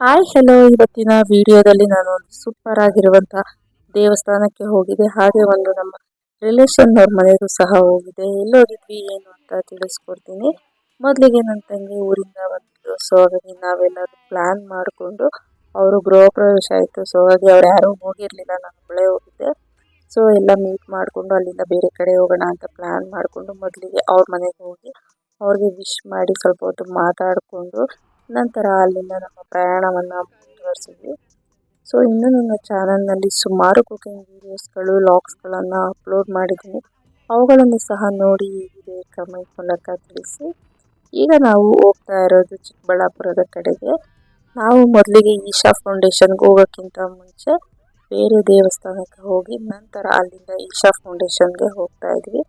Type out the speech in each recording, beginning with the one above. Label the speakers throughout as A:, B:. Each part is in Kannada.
A: ಹಾಯ್ ಹಲೋ, ಇವತ್ತಿನ ವಿಡಿಯೋದಲ್ಲಿ ನಾನು ಒಂದು ಸೂಪರ್ ಆಗಿರುವಂತಹ ದೇವಸ್ಥಾನಕ್ಕೆ ಹೋಗಿದೆ. ಹಾಗೆ ಒಂದು ನಮ್ಮ ರಿಲೇಷನ್ ಅವ್ರ ಮನೆಗೂ ಸಹ ಹೋಗಿದೆ. ಎಲ್ಲೋಗಿದ್ವಿ ಏನು ಅಂತ ತಿಳಿಸ್ಕೊಡ್ತೀನಿ. ಮೊದಲಿಗೆ ನನ್ನ ತಂಗಿ ಊರಿಂದ ಬಂದಿದ್ದು. ಸೊ ಹಾಗಾಗಿ ನಾವೆಲ್ಲರೂ ಪ್ಲಾನ್ ಮಾಡಿಕೊಂಡು ಅವರು ಗೃಹ ಪ್ರವೇಶ ಆಯಿತು. ಸೊ ಹಾಗೆ ಅವ್ರು ಯಾರೂ ಹೋಗಿರಲಿಲ್ಲ, ನಾನು ಒಬ್ಬಳೇ ಹೋಗಿದ್ದೆ. ಸೊ ಎಲ್ಲ ಮೀಟ್ ಮಾಡಿಕೊಂಡು ಅಲ್ಲಿಂದ ಬೇರೆ ಕಡೆ ಹೋಗೋಣ ಅಂತ ಪ್ಲಾನ್ ಮಾಡಿಕೊಂಡು ಮೊದಲಿಗೆ ಅವ್ರ ಮನೆಗೆ ಹೋಗಿ ಅವ್ರಿಗೆ ವಿಶ್ ಮಾಡಿ ಸ್ವಲ್ಪ ಹೊತ್ತು ಮಾತಾಡಿಕೊಂಡು ನಂತರ ಅಲ್ಲಿಂದ ನಮ್ಮ ಪ್ರಯಾಣವನ್ನು ಮುಂದುವರಿಸಿದ್ವಿ. ಸೊ ಇನ್ನು ನನ್ನ ಚಾನಲ್ನಲ್ಲಿ ಸುಮಾರು ಕುಕಿಂಗ್ ವೀಡಿಯೋಸ್ಗಳು ಲಾಗ್ಸ್ಗಳನ್ನು ಅಪ್ಲೋಡ್ ಮಾಡಿದ್ದೀನಿ. ಅವುಗಳನ್ನು ಸಹ ನೋಡಿ ಹೇಗಿದೆ ಕಮೆಂಟ್ ಮೂಲಕ ತಿಳಿಸಿ. ಈಗ ನಾವು ಹೋಗ್ತಾ ಇರೋದು ಚಿಕ್ಕಬಳ್ಳಾಪುರದ ಕಡೆಗೆ. ನಾವು ಮೊದಲಿಗೆ ಈಶಾ ಫೌಂಡೇಶನ್ಗೆ ಹೋಗೋಕ್ಕಿಂತ ಮುಂಚೆ ಬೇರೆ ದೇವಸ್ಥಾನಕ್ಕೆ ಹೋಗಿ ನಂತರ ಅಲ್ಲಿಂದ ಈಶಾ ಫೌಂಡೇಶನ್ಗೆ ಹೋಗ್ತಾ ಇದ್ವಿ.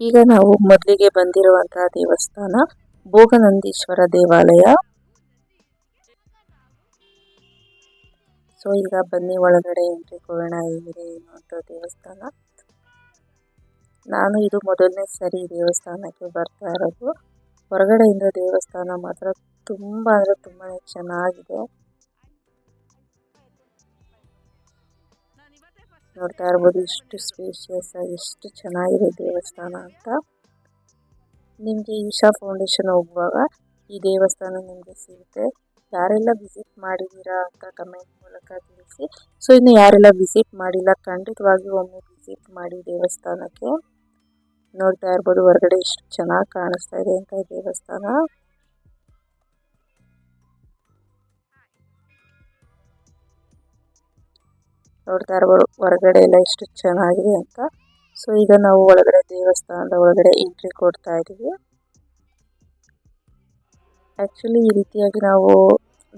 A: ಈಗ ನಾವು ಮೊದಲಿಗೆ ಬಂದಿರುವಂತಹ ದೇವಸ್ಥಾನ ಭೋಗನಂದೀಶ್ವರ ದೇವಾಲಯ. ಸೊ ಈಗ ಬನ್ನಿ ಒಳಗಡೆ ಎಂಟ್ರಿ ಕೊಡೋಣ, ಹೇಗಿದೆ ಏನು ಅಂತ ದೇವಸ್ಥಾನ. ನಾನು ಇದು ಮೊದಲನೇ ಸರಿ ದೇವಸ್ಥಾನಕ್ಕೆ ಬರ್ತಾ ಇರೋದು. ಹೊರಗಡೆಯಿಂದ ದೇವಸ್ಥಾನ ಮಾತ್ರ ತುಂಬ ಅಂದರೆ ತುಂಬಾ ಚೆನ್ನಾಗಿದೆ. ನೋಡ್ತಾ ಇರ್ಬೋದು ಎಷ್ಟು ಸ್ಪೇಷಿಯಸ್ ಆಗಿ ಎಷ್ಟು ಚೆನ್ನಾಗಿದೆ ದೇವಸ್ಥಾನ ಅಂತ. ನಿಮಗೆ ಈಶಾ ಫೌಂಡೇಶನ್ ಹೋಗುವಾಗ ಈ ದೇವಸ್ಥಾನ ನಿಮಗೆ ಸಿಗುತ್ತೆ. ಯಾರೆಲ್ಲ ವಿಸಿಟ್ ಮಾಡಿದ್ದೀರಾ ಅಂತ ಕಮೆಂಟ್ ಮೂಲಕ ತಿಳಿಸಿ. ಸೊ ಇನ್ನು ಯಾರೆಲ್ಲ ವಿಸಿಟ್ ಮಾಡಿಲ್ಲ ಖಂಡಿತವಾಗಿ ಒಮ್ಮೆ ವಿಸಿಟ್ ಮಾಡಿ ದೇವಸ್ಥಾನಕ್ಕೆ. ನೋಡ್ತಾ ಇರ್ಬೋದು ಹೊರಗಡೆ ಎಷ್ಟು ಚೆನ್ನಾಗಿ ಕಾಣಿಸ್ತಾ ಇದೆ ಅಂತ ಈ ದೇವಸ್ಥಾನ. ನೋಡ್ತಾ ಇರ್ಬೋದು ಹೊರಗಡೆ ಎಲ್ಲ ಎಷ್ಟು ಚೆನ್ನಾಗಿದೆ ಅಂತ. ಸೊ ಈಗ ನಾವು ಒಳಗಡೆ ದೇವಸ್ಥಾನದ ಒಳಗಡೆ ಎಂಟ್ರಿ ಕೊಡ್ತಾ ಇದ್ದೀವಿ. ಆ್ಯಕ್ಚುಲಿ ಈ ರೀತಿಯಾಗಿ ನಾವು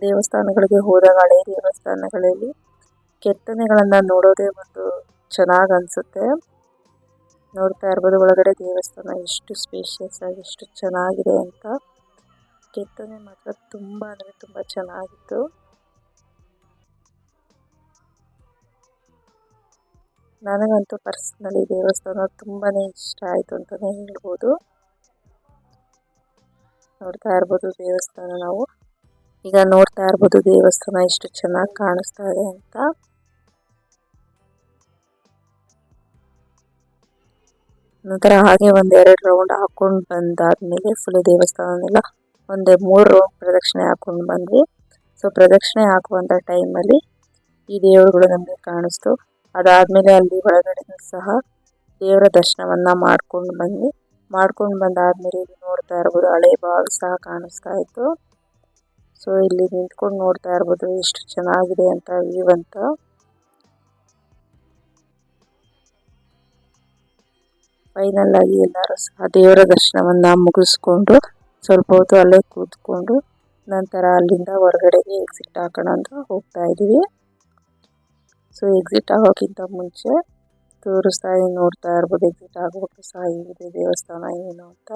A: ದೇವಸ್ಥಾನಗಳಿಗೆ ಹೋದಾಗ ಹಳೆಯ ದೇವಸ್ಥಾನಗಳಲ್ಲಿ ಕೆತ್ತನೆಗಳನ್ನು ನೋಡೋದೇ ಒಂದು ಚೆನ್ನಾಗಿ ಅನಿಸುತ್ತೆ. ನೋಡ್ತಾ ಇರ್ಬೋದು ಒಳಗಡೆ ದೇವಸ್ಥಾನ ಎಷ್ಟು ಸ್ಪೇಷಿಯಸ್ ಆಗಿ ಎಷ್ಟು ಚೆನ್ನಾಗಿದೆ ಅಂತ. ಕೆತ್ತನೆ ಮಾತ್ರ ತುಂಬ ಅಂದರೆ ತುಂಬ ಚೆನ್ನಾಗಿತ್ತು. ನನಗಂತೂ ಪರ್ಸ್ನಲಿ ದೇವಸ್ಥಾನ ತುಂಬಾ ಇಷ್ಟ ಆಯಿತು ಅಂತಲೇ ಹೇಳ್ಬೋದು. ನೋಡ್ತಾ ಇರ್ಬೋದು ದೇವಸ್ಥಾನ ನಾವು ಈಗ ನೋಡ್ತಾ ಇರ್ಬೋದು ದೇವಸ್ಥಾನ ಎಷ್ಟು ಚೆನ್ನಾಗಿ ಕಾಣಿಸ್ತಾ ಇದೆ ಅಂತ. ನಂತರ ಹಾಗೆ ಒಂದೆರಡು ರೌಂಡ್ ಹಾಕೊಂಡು ಬಂದಾದ್ಮೇಲೆ ಫುಲ್ ದೇವಸ್ಥಾನನೆಲ್ಲ ಒಂದೇ 3 ರೌಂಡ್ ಪ್ರದಕ್ಷಿಣೆ ಹಾಕೊಂಡು ಬಂದ್ವಿ. ಸೊ ಪ್ರದಕ್ಷಿಣೆ ಹಾಕುವಂಥ ಟೈಮಲ್ಲಿ ಈ ದೇವರುಗಳು ನಮಗೆ ಕಾಣಿಸ್ತು. ಅದಾದಮೇಲೆ ಅಲ್ಲಿ ಒಳಗಡೆ ಸಹ ದೇವರ ದರ್ಶನವನ್ನು ಮಾಡ್ಕೊಂಡು ಬಂದಾದ್ಮೇಲೆ ಇಲ್ಲಿ ನೋಡ್ತಾ ಇರ್ಬೋದು ಹಳೆ ಬಾವಿ ಸಹ ಕಾಣಿಸ್ತಾ ಇತ್ತು. ಸೊ ಇಲ್ಲಿ ನಿಂತ್ಕೊಂಡು ನೋಡ್ತಾ ಇರ್ಬೋದು ಎಷ್ಟು ಚೆನ್ನಾಗಿದೆ ಅಂತ ವ್ಯೂ ಅಂತ. ಫೈನಲ್ ಆಗಿ ಎಲ್ಲರೂ ಸಹ ದೇವರ ದರ್ಶನವನ್ನು ಮುಗಿಸ್ಕೊಂಡು ಸ್ವಲ್ಪ ಹೊತ್ತು ಅಲ್ಲೇ ಕೂತ್ಕೊಂಡು ನಂತರ ಅಲ್ಲಿಂದ ಹೊರಗಡೆಗೆ ಎಕ್ಸಿಟ್ ಹಾಕೋಣ ಅಂತ ಹೋಗ್ತಾ ಇದ್ದೀವಿ. ಸೊ ಎಕ್ಸಿಟ್ ಆಗೋಕ್ಕಿಂತ ಮುಂಚೆ ತೋರಿಸ್ತಾ ನೋಡ್ತಾ ಇರ್ಬೋದು ಎಕ್ಸಿಟ್ ಆಗೋಕ್ಕೂ ಸಹ ಹೇಗಿದೆ ದೇವಸ್ಥಾನ ಏನು ಅಂತ.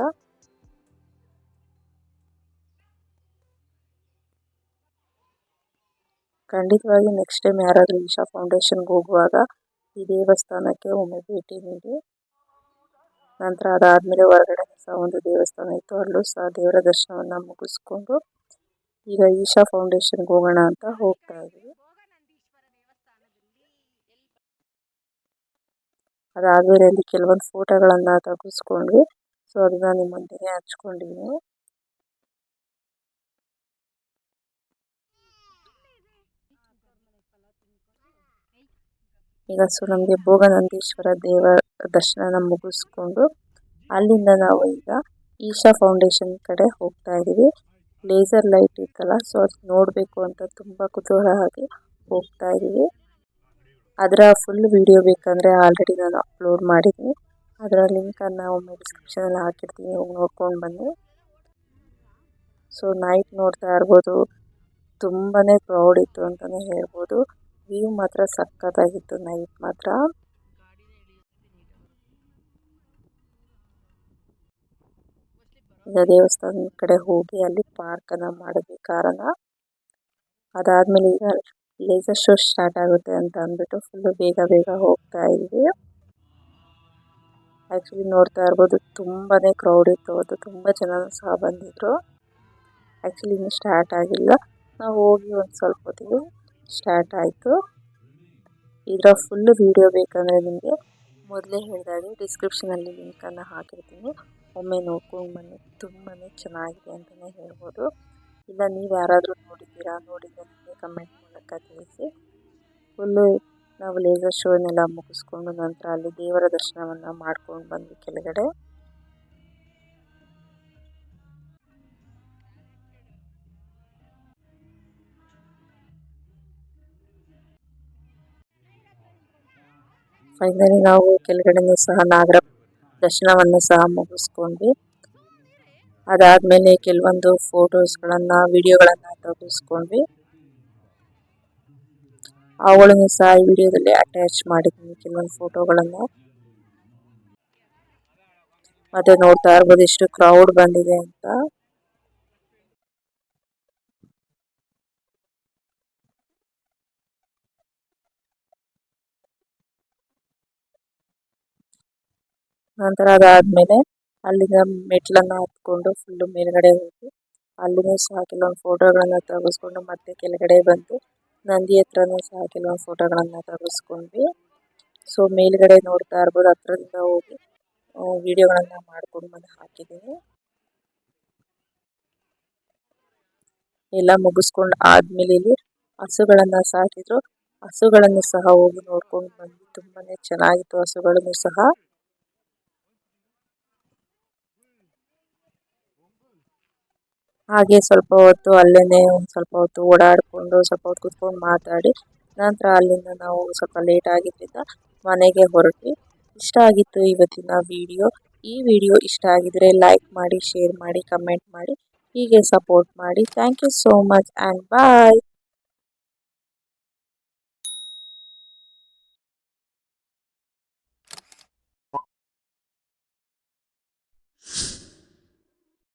A: ಖಂಡಿತವಾಗಿ ನೆಕ್ಸ್ಟ್ ಟೈಮ್ ಯಾರಾದರೂ ಈಶಾ ಫೌಂಡೇಶನ್ಗೆ ಹೋಗುವಾಗ ಈ ದೇವಸ್ಥಾನಕ್ಕೆ ಒಮ್ಮೆ ಭೇಟಿ ನೀಡಿ. ನಂತರ ಅದಾದಮೇಲೆ ಹೊರಗಡೆ ಸಹ ಒಂದು ದೇವಸ್ಥಾನ ಇತ್ತು, ಅಲ್ಲೂ ಸಹ ದೇವರ ದರ್ಶನವನ್ನು ಮುಗಿಸ್ಕೊಂಡು ಈಗ ಈಶಾ ಫೌಂಡೇಶನ್ಗೆ ಹೋಗೋಣ ಅಂತ ಹೋಗ್ತಾ ಇದ್ವಿ. ಅದಾದಮೇಲೆ ಅಲ್ಲಿ ಕೆಲವೊಂದು ಫೋಟೋಗಳನ್ನು ತೆಗೆಸ್ಕೊಂಡ್ವಿ. ಸೊ ಅದನ್ನ ನಿಮ್ಮೊಂದಿಗೆ ಹಂಚ್ಕೊಂಡಿದ್ದೀನಿ. ಈಗ ಸೊ ನಮಗೆ ಭೋಗನಂದೀಶ್ವರ ದೇವ ದರ್ಶನ ಮುಗಿಸ್ಕೊಂಡು ಅಲ್ಲಿಂದ ನಾವು ಈಗ ಈಶಾ ಫೌಂಡೇಶನ್ ಕಡೆ ಹೋಗ್ತಾ ಇದ್ದೀವಿ. ಲೇಸರ್ ಲೈಟ್ ಇತ್ತಲ್ಲ, ಸೊ ಅದು ನೋಡಬೇಕು ಅಂತ ತುಂಬ ಕುತೂಹಲ ಆಗಿ ಹೋಗ್ತಾ ಇದ್ದೀವಿ. ಅದರ ಫುಲ್ ವಿಡಿಯೋ ಬೇಕಂದರೆ ಆಲ್ರೆಡಿ ನಾನು ಅಪ್ಲೋಡ್ ಮಾಡಿದ್ದೀನಿ. ಅದರ ಲಿಂಕನ್ನು ಒಮ್ಮೆ ಡಿಸ್ಕ್ರಿಪ್ಷನಲ್ಲಿ ಹಾಕಿರ್ತೀನಿ, ಹೋಗಿ ನೋಡ್ಕೊಂಡು ಬನ್ನಿ. ಸೊ ನೈಟ್ ನೋಡ್ತಾ ಇರ್ಬೋದು ತುಂಬಾ ಕ್ರೌಡ್ ಇತ್ತು ಅಂತಲೇ ಹೇಳ್ಬೋದು. ವ್ಯೂ ಮಾತ್ರ ಸಖತ್ತಾಗಿತ್ತು ನೈಟ್ ಮಾತ್ರ. ಈಗ ದೇವಸ್ಥಾನದ ಕಡೆ ಹೋಗಿ ಅಲ್ಲಿ ಪಾರ್ಕನ್ನು ಮಾಡಿದ್ವಿ ಕಾರನ್ನು. ಅದಾದಮೇಲೆ ಈಗ ಲೇಸರ್ ಶೋ ಸ್ಟಾರ್ಟ್ ಆಗುತ್ತೆ ಅಂತ ಅಂದ್ಬಿಟ್ಟು ಫುಲ್ಲು ಬೇಗ ಹೋಗ್ತಾ ಇದ್ವಿ. ಆ್ಯಕ್ಚುಲಿ ನೋಡ್ತಾ ಇರ್ಬೋದು ತುಂಬಾ ಕ್ರೌಡ್ ಇತ್ತು, ಅದು ತುಂಬ ಜನ ಸಹ ಬಂದಿದ್ರು. ಆ್ಯಕ್ಚುಲಿ ಇನ್ನೂ ಸ್ಟಾರ್ಟ್ ಆಗಿಲ್ಲ. ನಾವು ಹೋಗಿ ಒಂದು ಸ್ವಲ್ಪ ಹೊತ್ತಿಗೆ ಸ್ಟಾರ್ಟ್ ಆಯಿತು. ಇದರ ಫುಲ್ ವಿಡಿಯೋ ಬೇಕಂದರೆ ನಿಮಗೆ ಮೊದಲೇ ಹೇಳಿದಾಗೆ ಡಿಸ್ಕ್ರಿಪ್ಷನಲ್ಲಿ ಲಿಂಕನ್ನು ಹಾಕಿರ್ತೀನಿ. ಒಮ್ಮೆ ನೋಡ್ಕೊಂಡು ಬನ್ನಿ, ತುಂಬಾ ಚೆನ್ನಾಗಿದೆ ಅಂತಲೇ ಹೇಳ್ಬೋದು. ಇಲ್ಲ ನೀವು ಯಾರಾದರೂ ನೋಡಿದ್ದೀರಾ, ನೋಡಿದರೆ ನಿಮಗೆ ಕಮೆಂಟ್ ಮೂಲಕ ತಿಳಿಸಿ. ಫುಲ್ಲು ನಾವು ಲೇಸರ್ ಶೋನೆಲ್ಲ ಮುಗಿಸ್ಕೊಂಡು ನಂತರ ಅಲ್ಲಿ ದೇವರ ದರ್ಶನವನ್ನು ಮಾಡ್ಕೊಂಡು ಬಂದ್ವಿ ಕೆಳಗಡೆ. ಫೈನಲಿ ನಾವು ಕೆಳಗಡೆನೂ ಸಹ ನಾಗರ ದರ್ಶನವನ್ನು ಸಹ ಮುಗಿಸ್ಕೊಂಡ್ವಿ. ಅದಾದಮೇಲೆ ಕೆಲವೊಂದು ಫೋಟೋಸ್ಗಳನ್ನು ವಿಡಿಯೋಗಳನ್ನು ತೆಗೆಸ್ಕೊಂಡ್ವಿ. ಅವುಗಳನ್ನು ಸಹ ಈ ವಿಡಿಯೋದಲ್ಲಿ ಅಟ್ಯಾಚ್ ಮಾಡಿದ್ದೀನಿ ಕೆಲವೊಂದು ಫೋಟೋಗಳನ್ನು. ಮತ್ತೆ ನೋಡ್ತಾ ಇರ್ಬೋದು ಎಷ್ಟು ಕ್ರೌಡ್ ಬಂದಿದೆ ಅಂತ. ನಂತರ ಅದಾದ್ಮೇಲೆ ಅಲ್ಲಿಂದ ಮೆಟ್ಲನ್ನು ಹತ್ಕೊಂಡು ಫುಲ್ಲು ಮೇಲ್ಗಡೆ ಹೋಗಿ ಅಲ್ಲಿನೂ ಸಹ ಕೆಲವೊಂದು ಫೋಟೋಗಳನ್ನು ತೆಗೆಸ್ಕೊಂಡು ಮತ್ತೆ ಕೆಳಗಡೆ ಬಂದು ನಂದಿ ಹತ್ರನೂ ಸಹ ಕೆಲವೊಂದು ಫೋಟೋಗಳನ್ನು ತೆಗೆಸ್ಕೊಂಡ್ವಿ. ಸೊ ಮೇಲ್ಗಡೆ ನೋಡ್ತಾ ಇರ್ಬೋದು, ಹತ್ರದಿಂದ ಹೋಗಿ ವಿಡಿಯೋಗಳನ್ನು ಮಾಡ್ಕೊಂಡು ಬಂದು ಹಾಕಿದ್ದೀನಿ. ಎಲ್ಲ ಮುಗಿಸ್ಕೊಂಡು ಆದ್ಮೇಲೆ ಇಲ್ಲಿ ಹಸುಗಳನ್ನು ಸಾಕಿದ್ರು, ಹಸುಗಳನ್ನು ಸಹ ಹೋಗಿ ನೋಡ್ಕೊಂಡು ಬಂದ್ವಿ. ತುಂಬಾನೇ ಚೆನ್ನಾಗಿತ್ತು ಹಸುಗಳನ್ನು ಸಹ. ಹಾಗೆ ಸ್ವಲ್ಪ ಹೊತ್ತು ಅಲ್ಲೇನೆ ಒಂದು ಸ್ವಲ್ಪ ಹೊತ್ತು ಓಡಾಡಿಕೊಂಡು ಸ್ವಲ್ಪ ಹೊತ್ತು ಕುತ್ಕೊಂಡು ಮಾತಾಡಿ ನಂತರ ಅಲ್ಲಿಂದ ನಾವು ಸ್ವಲ್ಪ ಲೇಟ್ ಆಗಿದ್ದರಿಂದ ಮನೆಗೆ ಹೊರಟ್ವಿ. ಇಷ್ಟ ಆಗಿತ್ತು ಇವತ್ತಿನ ವಿಡಿಯೋ. ಈ ವಿಡಿಯೋ ಇಷ್ಟ ಆಗಿದ್ರೆ ಲೈಕ್ ಮಾಡಿ, ಶೇರ್ ಮಾಡಿ, ಕಮೆಂಟ್ ಮಾಡಿ, ಹೀಗೆ ಸಪೋರ್ಟ್ ಮಾಡಿ. Thank you so much and bye.